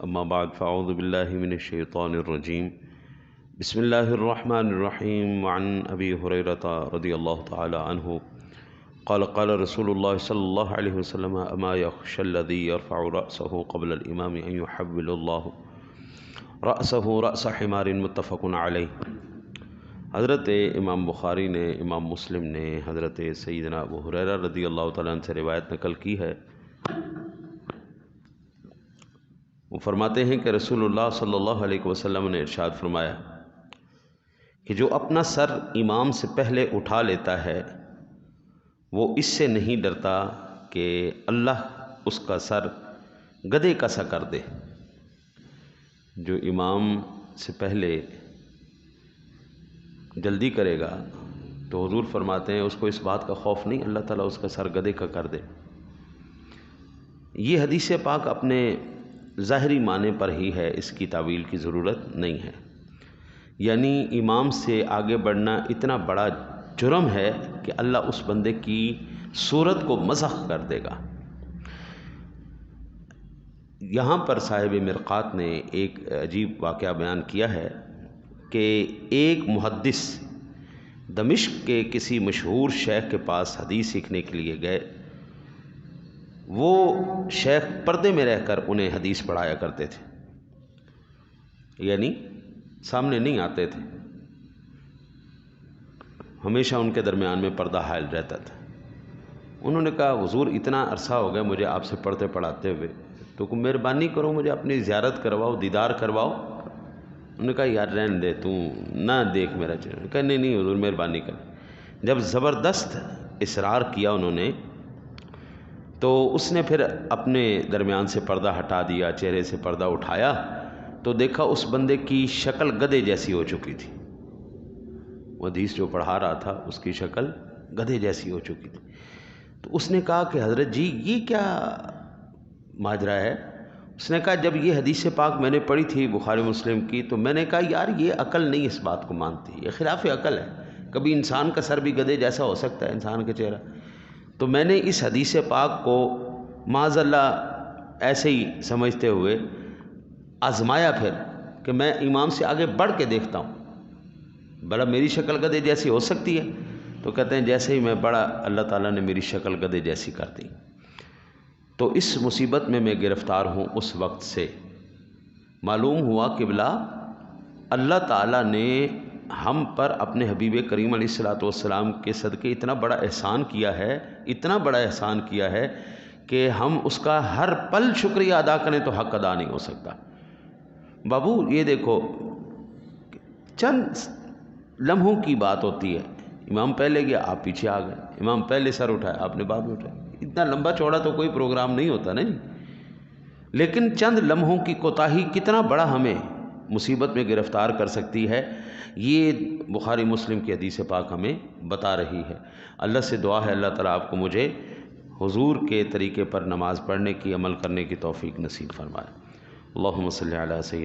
اما بعد فاعوذ باللہ من الشیطان الرجیم بسم اللہ الرحمن الرحیم وعن ابی ہریرۃ رضی اللہ تعالی عنہ قال قال رسول اللہ صلی اللہ علیہ وسلم اما یخشى الذی یرفع رأسه قبل الامام ان یحول اللہ رأسه رأس حمار متفق علیہ۔ حضرت امام بخاری نے، امام مسلم نے حضرت سیدنا ابو ہریرہ رضی اللہ تعالیٰ عنہ سے روایت نقل کی ہے۔ وہ فرماتے ہیں کہ رسول اللہ صلی اللہ علیہ وسلم نے ارشاد فرمایا کہ جو اپنا سر امام سے پہلے اٹھا لیتا ہے وہ اس سے نہیں ڈرتا کہ اللہ اس کا سر گدھے کا سا کر دے۔ جو امام سے پہلے جلدی کرے گا تو حضور فرماتے ہیں اس کو اس بات کا خوف نہیں اللہ تعالیٰ اس کا سر گدھے کا کر دے۔ یہ حدیث پاک اپنے ظاہری معنی پر ہی ہے، اس کی تعویل کی ضرورت نہیں ہے۔ یعنی امام سے آگے بڑھنا اتنا بڑا جرم ہے کہ اللہ اس بندے کی صورت کو مسخ کر دے گا۔ یہاں پر صاحب مرقات نے ایک عجیب واقعہ بیان کیا ہے کہ ایک محدث دمشق کے کسی مشہور شیخ کے پاس حدیث سیکھنے کے لیے گئے۔ وہ شیخ پردے میں رہ کر انہیں حدیث پڑھایا کرتے تھے، یعنی سامنے نہیں آتے تھے، ہمیشہ ان کے درمیان میں پردہ حائل رہتا تھا۔ انہوں نے کہا حضور اتنا عرصہ ہو گیا مجھے آپ سے پڑھتے پڑھاتے ہوئے، تو مہربانی کرو مجھے اپنی زیارت کرواؤ، دیدار کرواؤ۔ انہوں نے کہا یار رہنے دے، تو نہ دیکھ میرا چہرہ۔ کہا نہیں حضور مہربانی کر۔ جب زبردست اصرار کیا انہوں نے تو اس نے پھر اپنے درمیان سے پردہ ہٹا دیا، چہرے سے پردہ اٹھایا تو دیکھا اس بندے کی شکل گدھے جیسی ہو چکی تھی۔ وہ حدیث جو پڑھا رہا تھا اس کی شکل گدھے جیسی ہو چکی تھی۔ تو اس نے کہا کہ حضرت جی یہ کیا ماجرا ہے؟ اس نے کہا جب یہ حدیث پاک میں نے پڑھی تھی بخاری مسلم کی تو میں نے کہا یار یہ عقل نہیں اس بات کو مانتی، یہ خلاف عقل ہے، کبھی انسان کا سر بھی گدھے جیسا ہو سکتا ہے، انسان کا چہرہ؟ تو میں نے اس حدیث پاک کو معاذ اللہ ایسے ہی سمجھتے ہوئے آزمایا پھر کہ میں امام سے آگے بڑھ کے دیکھتا ہوں، بڑا میری شکل گدھے جیسی ہو سکتی ہے؟ تو کہتے ہیں جیسے ہی میں بڑا اللہ تعالیٰ نے میری شکل گدھے جیسی کر دی۔ تو اس مصیبت میں گرفتار ہوں۔ اس وقت سے معلوم ہوا کہ بلا اللہ تعالیٰ نے ہم پر اپنے حبیب کریم علیہ الصلوۃ والسلام کے صدقے اتنا بڑا احسان کیا ہے، اتنا بڑا احسان کیا ہے کہ ہم اس کا ہر پل شکریہ ادا کریں تو حق ادا نہیں ہو سکتا۔ بابو یہ دیکھو چند لمحوں کی بات ہوتی ہے، امام پہلے گیا آپ پیچھے آ گئے، امام پہلے سر اٹھایا آپ نے بعد میں اٹھایا، اتنا لمبا چوڑا تو کوئی پروگرام نہیں ہوتا نا جی، لیکن چند لمحوں کی کوتاہی کتنا بڑا ہمیں مصیبت میں گرفتار کر سکتی ہے، یہ بخاری مسلم کی حدیث پاک ہمیں بتا رہی ہے۔ اللہ سے دعا ہے اللہ تعالیٰ آپ کو مجھے حضور کے طریقے پر نماز پڑھنے کی، عمل کرنے کی توفیق نصیب فرمائے۔ اللہم صلی علی سیدنا